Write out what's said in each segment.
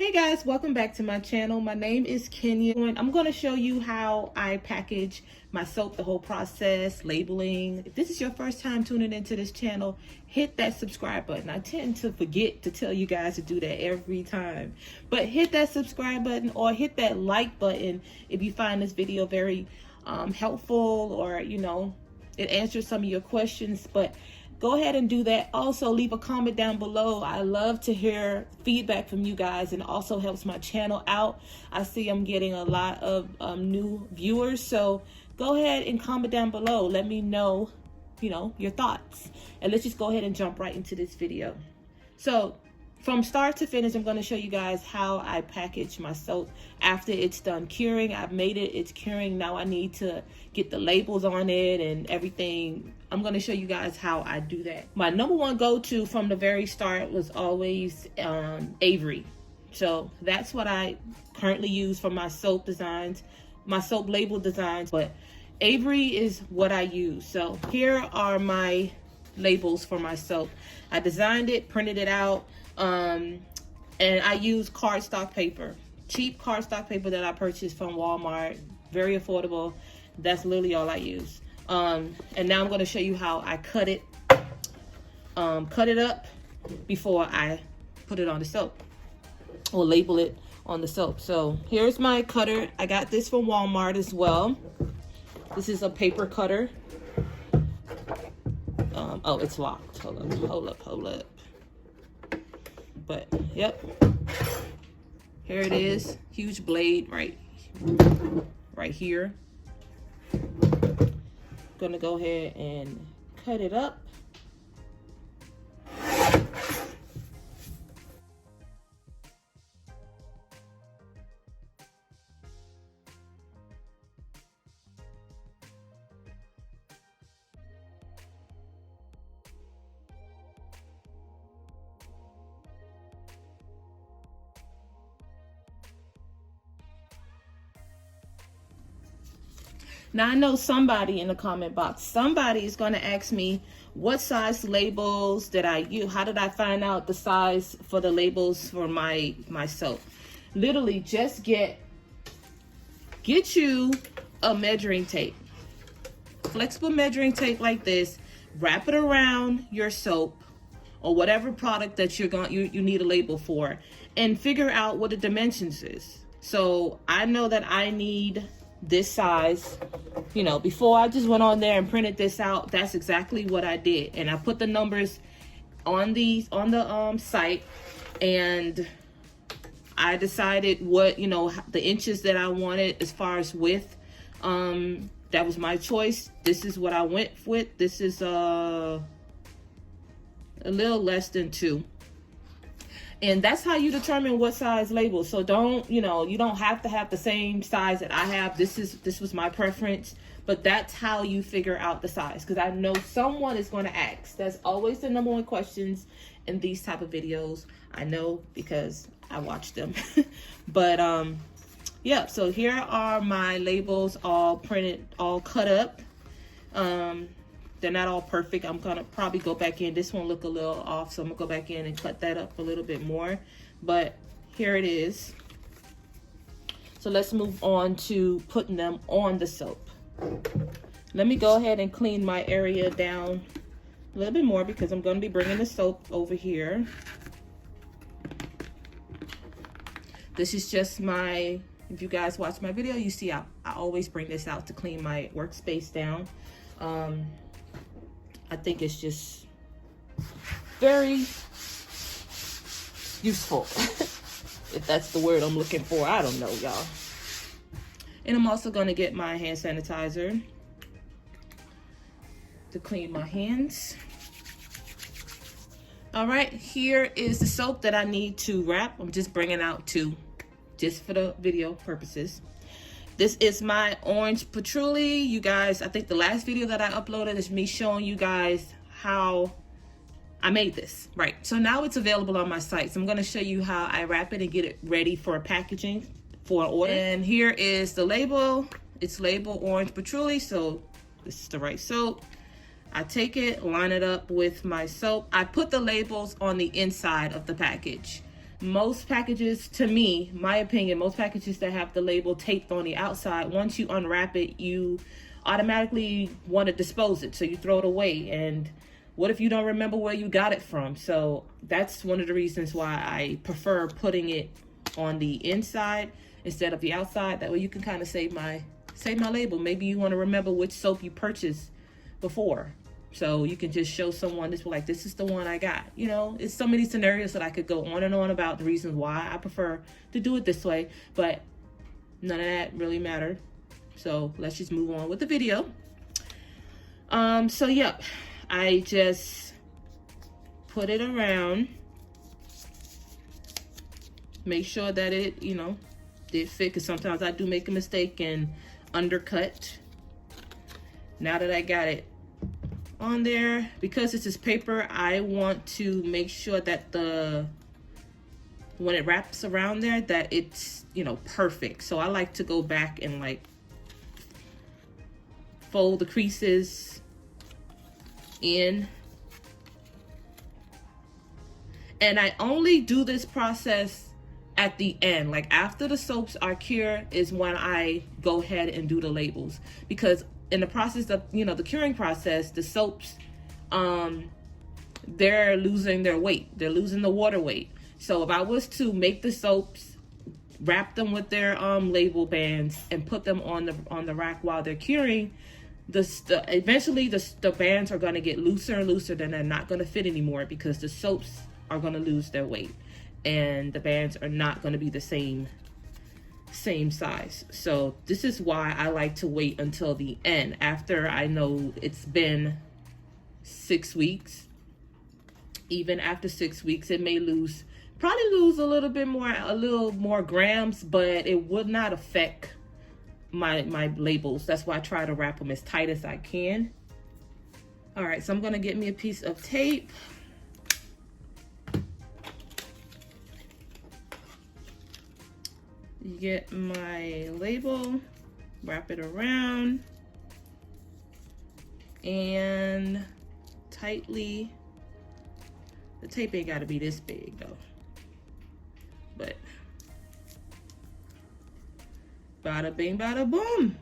Hey guys, welcome back to my channel. My name is Kenya. I'm going to show you how I package my soap, the whole process, labeling. If this is your first time tuning into this channel, hit that subscribe button. I tend to forget to tell you guys to do that every time. But hit that subscribe button or hit that like button if you find this video very helpful, or it answers some of your questions. But go ahead and do that. Also, leave a comment down below. I love to hear feedback from you guys, and also helps my channel out. I see I'm getting a lot of new viewers, so go ahead and comment down below. Let me know, your thoughts. And let's just go ahead and jump right into this video. So from start to finish, I'm going to show you guys how I package my soap after it's done curing. I've made it, it's curing. Now I need to get the labels on it and everything. I'm going to show you guys how I do that. My number one go-to from the very start was always Avery. So that's what I currently use for my soap designs, my soap label designs. But Avery is what I use. So here are my labels for my soap. I designed it, printed it out. And I use cardstock paper, cheap cardstock paper that I purchased from Walmart, very affordable. That's literally all I use. And now I'm going to show you how I cut it up before I put it on the soap or label it on the soap. So here's my cutter. I got this from Walmart as well. This is a paper cutter. Oh, it's locked. Hold up. But yep, here it is. Huge blade right here. Gonna go ahead and cut it up. Now, I know somebody in the comment box, somebody is going to ask me, what size labels did I use? How did I find out the size for the labels for my soap? Literally, just get you a measuring tape, flexible measuring tape like this, wrap it around your soap or whatever product that you need a label for, and figure out what the dimensions is. So I know that I need this size. Before I just went on there and printed this out, that's exactly what I did. And I put the numbers on the site, and I decided what, the inches that I wanted as far as width. That was my choice. This is what I went with. This is a little less than 2. And that's how you determine what size label. So don't, you don't have to have the same size that I have. This was my preference, but that's how you figure out the size. Because I know someone is going to ask. That's always the number one questions in these type of videos. I know because I watch them. But yeah, so here are my labels, all printed, all cut up. They're not all perfect. I'm gonna probably go back in. This one look a little off, so I'm gonna go back in and cut that up a little bit more. But here it is. So let's move on to putting them on the soap. Let me go ahead and clean my area down a little bit more, because I'm gonna be bringing the soap over here. This is just my, if you guys watch my video, you see I always bring this out to clean my workspace down. I think it's just very useful, if that's the word I'm looking for. I don't know, y'all. And I'm also going to get my hand sanitizer to clean my hands. All right, here is the soap that I need to wrap. I'm just bringing out 2, just for the video purposes. This is my orange patchouli. You guys, I think the last video that I uploaded is me showing you guys how I made this. Right, so now it's available on my site. So I'm gonna show you how I wrap it and get it ready for packaging for an order. And here is the label. It's labeled orange patchouli, so this is the right soap. I take it, line it up with my soap. I put the labels on the inside of the package. Most packages, to me, my opinion, most packages that have the label taped on the outside, once you unwrap it, you automatically want to dispose it. So you throw it away. And what if you don't remember where you got it from? So that's one of the reasons why I prefer putting it on the inside instead of the outside. That way you can kind of save my label. Maybe you want to remember which soap you purchased before. So you can just show someone this, like, this is the one I got. You know, it's so many scenarios that I could go on and on about the reasons why I prefer to do it this way, but none of that really mattered. So let's just move on with the video. So yep, I just put it around, make sure that it, you know, did fit, because sometimes I do make a mistake and undercut. Now that I got it on there, because this is paper, I want to make sure that when it wraps around there, that it's, you know, perfect. So I like to go back and like fold the creases in, and I only do this process at the end. Like after the soaps are cured is when I go ahead and do the labels, because in the process of, you know, the curing process, the soaps, they're losing their weight. They're losing the water weight. So if I was to make the soaps, wrap them with their label bands and put them on the rack while they're curing, eventually the bands are going to get looser and looser, then they're not going to fit anymore, because the soaps are going to lose their weight and the bands are not going to be the same size. So this is why I like to wait until the end, after I know it's been 6 weeks. Even after 6 weeks, it may probably lose a little more grams, but it would not affect my labels. That's why I try to wrap them as tight as I can. All right, so I'm gonna get me a piece of tape. Get my label, wrap it around, and tightly. The tape ain't gotta be this big though, but bada bing, bada boom.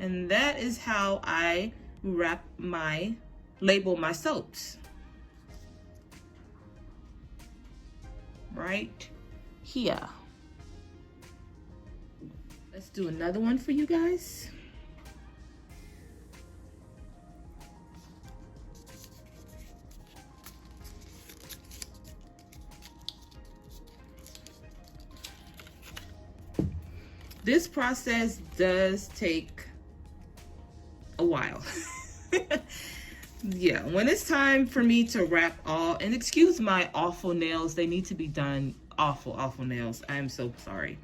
And that is how I label my soaps. Right here. Let's do another one for you guys. This process does take a while. Yeah, when it's time for me to wrap all, and excuse my awful nails, they need to be done. Awful nails. I am so sorry.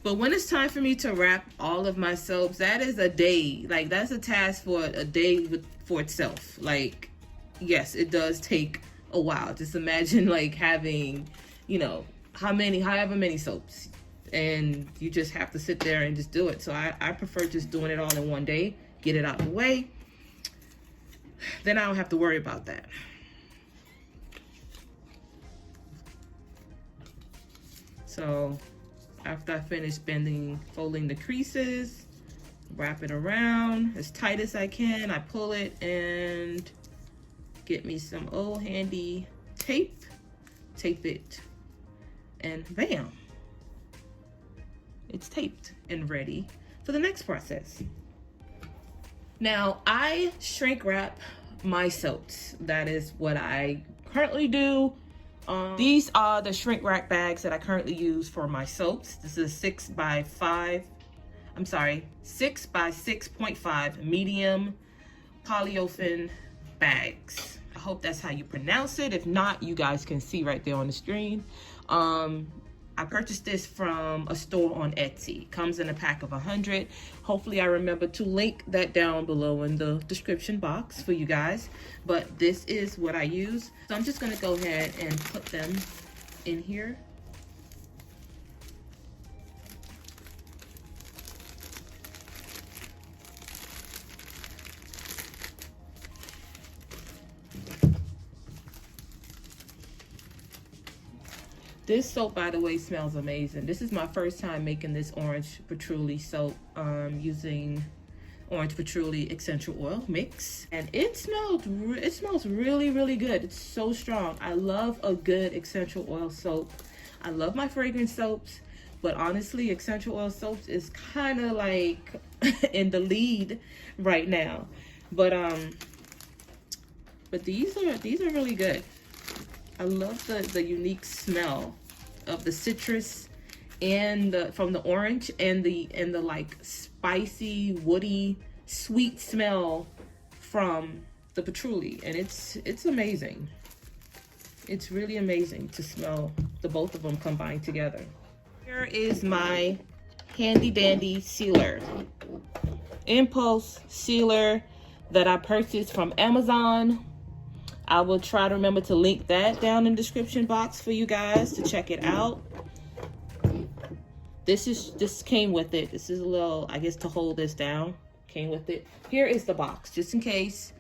But when it's time for me to wrap all of my soaps, that is a day. Like, that's a task for a day for itself. Like, yes, it does take a while. Just imagine like having, you know, however many soaps, and you just have to sit there and just do it. So I prefer just doing it all in one day, get it out of the way. Then I don't have to worry about that. So after I finish folding the creases, wrap it around as tight as I can, I pull it and get me some old handy tape it, and bam, it's taped and ready for the next process. Now, I shrink wrap my soaps. That is what I currently do. These are the shrink wrap bags that I currently use for my soaps. This is 6 by 6.5 medium polyolefin bags. I hope that's how you pronounce it. If not, you guys can see right there on the screen. I purchased this from a store on Etsy. Comes in a pack of 100. Hopefully I remember to link that down below in the description box for you guys. But this is what I use. So I'm just gonna go ahead and put them in here. This soap, by the way, smells amazing. This is my first time making this orange patchouli soap, using orange patchouli essential oil mix, and it smells really, really good. It's so strong. I love a good essential oil soap. I love my fragrance soaps, but honestly, essential oil soaps is kind of like in the lead right now. But these are really good. I love the unique smell of the citrus and from the orange, and the like spicy, woody, sweet smell from the patchouli, and it's amazing. It's really amazing to smell the both of them combined together. Here is my handy dandy sealer, impulse sealer that I purchased from Amazon. I will try to remember to link that down in the description box for you guys to check it out. This came with it. This is a little, I guess, to hold this down. Came with it. Here is the box, just in case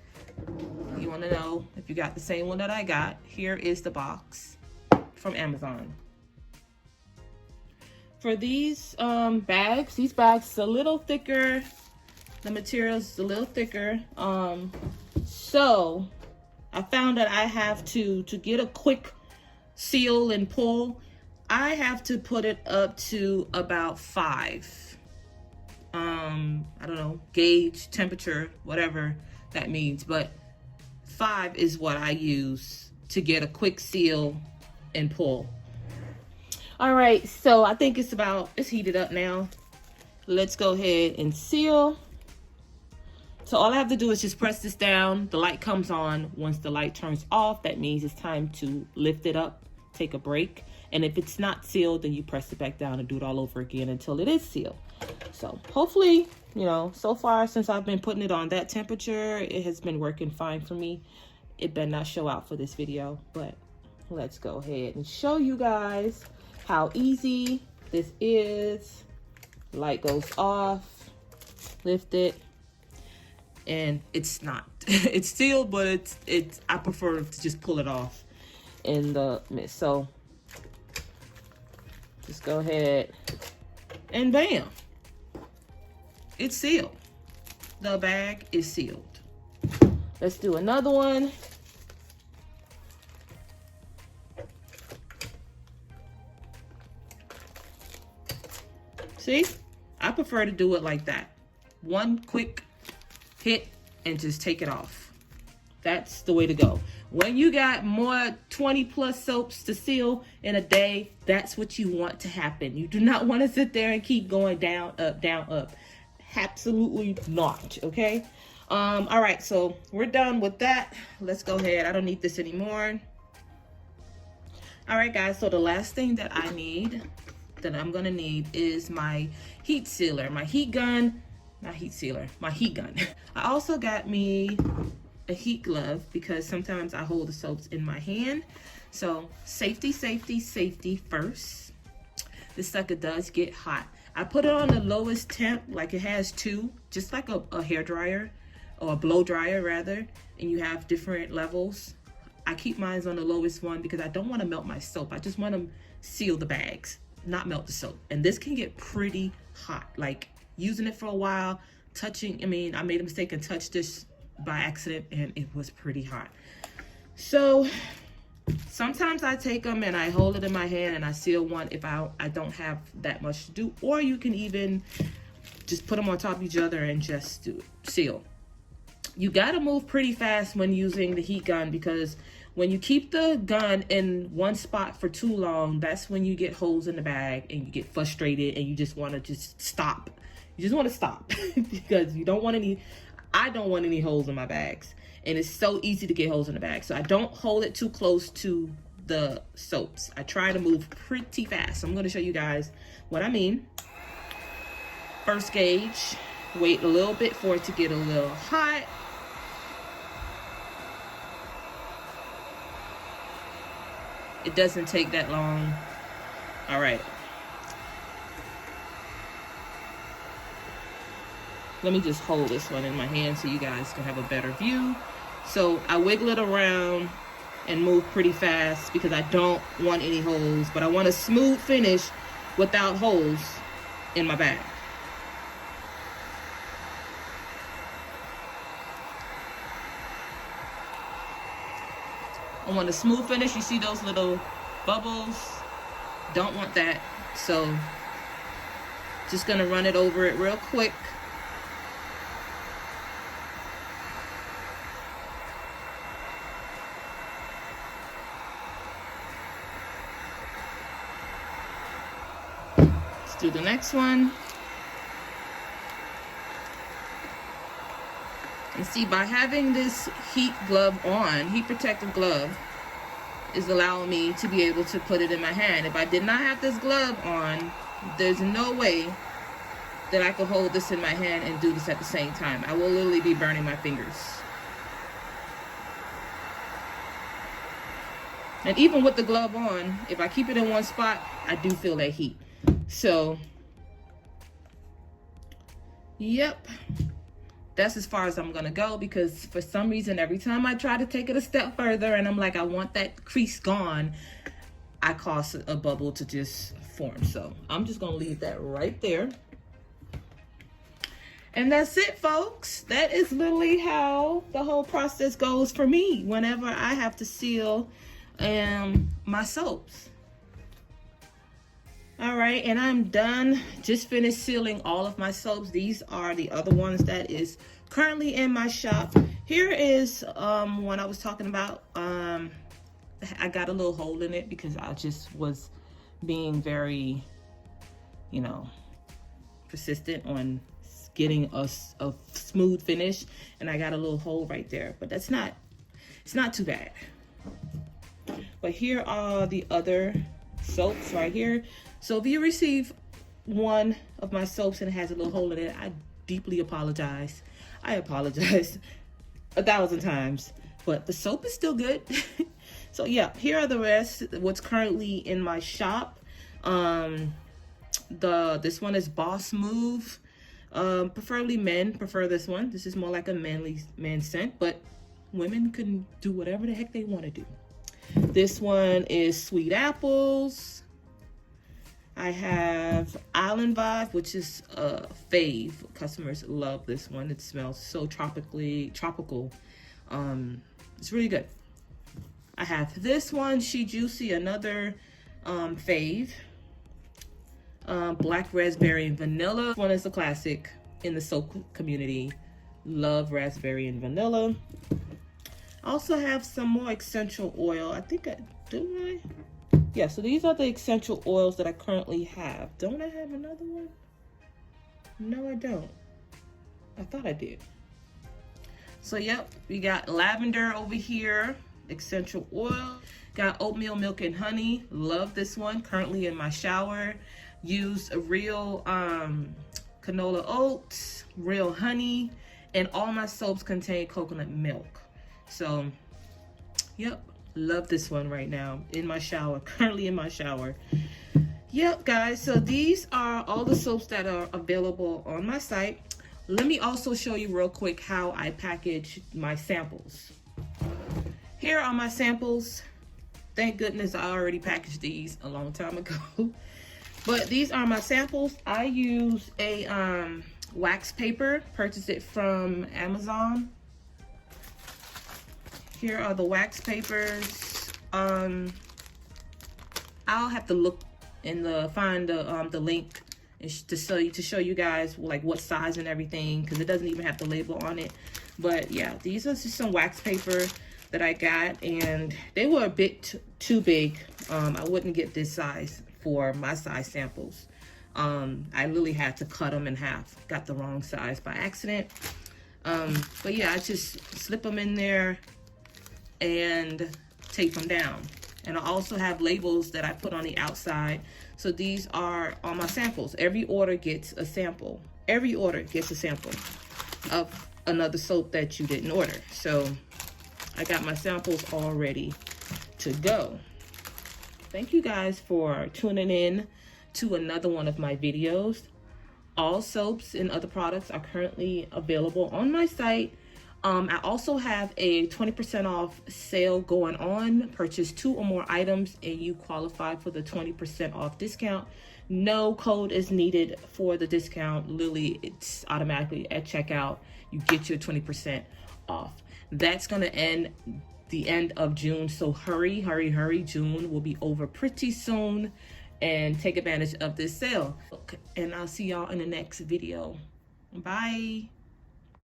you want to know if you got the same one that I got. Here is the box from Amazon. For these bags is a little thicker. The material is a little thicker. So I found that I have to get a quick seal and pull, I have to put it up to about 5. I don't know, gauge, temperature, whatever that means, but 5 is what I use to get a quick seal and pull. All right, so I think it's heated up now. Let's go ahead and seal. So all I have to do is just press this down. The light comes on. Once the light turns off, that means it's time to lift it up, take a break. And if it's not sealed, then you press it back down and do it all over again until it is sealed. So hopefully, you know, so far since I've been putting it on that temperature, it has been working fine for me. It better not show out for this video, but let's go ahead and show you guys how easy this is. Light goes off, lift it, and it's not. It's sealed, but I prefer to just pull it off in the mist. So just go ahead and bam, it's sealed. The bag is sealed. Let's do another one. See, I prefer to do it like that. One quick hit and just take it off. That's the way to go. When you got more 20 plus soaps to seal in a day, that's what you want to happen. You do not want to sit there and keep going down, up. Absolutely not, okay? All right, so we're done with that. Let's go ahead. I don't need this anymore. All right, guys, so the last thing that I'm gonna need is my heat sealer, my heat gun. Not heat sealer, my heat gun. I also got me a heat glove because sometimes I hold the soaps in my hand. So safety, safety, safety first. This sucker does get hot. I put it on the lowest temp, like it has 2, just like a hair dryer or a blow dryer rather, and you have different levels. I keep mine on the lowest one because I don't want to melt my soap. I just want to seal the bags, not melt the soap. And this can get pretty hot, like using it for a while, touching, I made a mistake and touched this by accident and it was pretty hot. So sometimes I take them and I hold it in my hand and I seal one if I don't have that much to do, or you can even just put them on top of each other and just seal. You gotta move pretty fast when using the heat gun, because when you keep the gun in one spot for too long, that's when you get holes in the bag and you get frustrated and you just want to just stop. You just want to stop because you don't want any, I don't want any holes in my bags. And it's so easy to get holes in the bag. So I don't hold it too close to the soaps. I try to move pretty fast. So I'm going to show you guys what I mean. First gauge, wait a little bit for it to get a little hot. It doesn't take that long. All right. Let me just hold this one in my hand so you guys can have a better view. So I wiggle it around and move pretty fast because I don't want any holes, but I want a smooth finish without holes in my bag. I want a smooth finish. You see those little bubbles? Don't want that. So just gonna run it over it real quick. Let's do the next one. And see, by having this heat glove on, heat protective glove, is allowing me to be able to put it in my hand. If I did not have this glove on, there's no way that I could hold this in my hand and do this at the same time. I will literally be burning my fingers. And even with the glove on, if I keep it in one spot, I do feel that heat. So, yep. That's as far as I'm gonna go, because for some reason, every time I try to take it a step further and I'm like, I want that crease gone, I cause a bubble to just form. So I'm just gonna leave that right there. And that's it, folks. That is literally how the whole process goes for me whenever I have to seal my soaps. All right, and I'm done. Just finished sealing all of my soaps. These are the other ones that is currently in my shop. Here is one I was talking about. I got a little hole in it because I just was being very, you know, persistent on getting a smooth finish, and I got a little hole right there, but it's not too bad. But here are the other soaps right here. So if you receive one of my soaps and it has a little hole in it, I deeply apologize. I apologize 1,000 times, but the soap is still good. So yeah, here are the rest, what's currently in my shop. This one is Boss Move. Preferably men prefer this one. This is more like a man scent, but women can do whatever the heck they want to do. This one is Sweet Apples. I have Island Vibe, which is a fave. Customers love this one. It smells so tropical. It's really good. I have this one, She Juicy, another fave. Black Raspberry and Vanilla. This one is a classic in the soap community. Love raspberry and vanilla. I also have some more essential oil. I think yeah, so these are the essential oils that I currently have. Don't I have another one? No, I don't. I thought I did. So yep, we got lavender over here, essential oil. Got oatmeal, milk, and honey. Love this one. Currently in my shower. Used a real canola oats, real honey, and all my soaps contain coconut milk. So, yep, love this one right now in my shower, currently in my shower. Yep, guys, so these are all the soaps that are available on my site. Let me also show you real quick how I package my samples. Here are my samples. Thank goodness I already packaged these a long time ago. But these are my samples. I use a wax paper, purchased it from Amazon. Here are the wax papers. I'll have to look in find the link to show you guys like what size and everything, because it doesn't even have the label on it. But yeah, these are just some wax paper that I got, and they were a bit too big. I wouldn't get this size for my size samples. I literally had to cut them in half. Got the wrong size by accident. But yeah, I just slip them in there and tape them down. And I also have labels that I put on the outside. So these are all my samples. Every order gets a sample. Every order gets a sample of another soap that you didn't order. So I got my samples all ready to go. Thank you guys for tuning in to another one of my videos. All soaps and other products are currently available on my site. I also have a 20% off sale going on. Purchase 2 or more items and you qualify for the 20% off discount. No code is needed for the discount. Literally, it's automatically at checkout. You get your 20% off. That's going to end the end of June. So hurry, hurry, hurry. June will be over pretty soon. And take advantage of this sale. And I'll see y'all in the next video. Bye.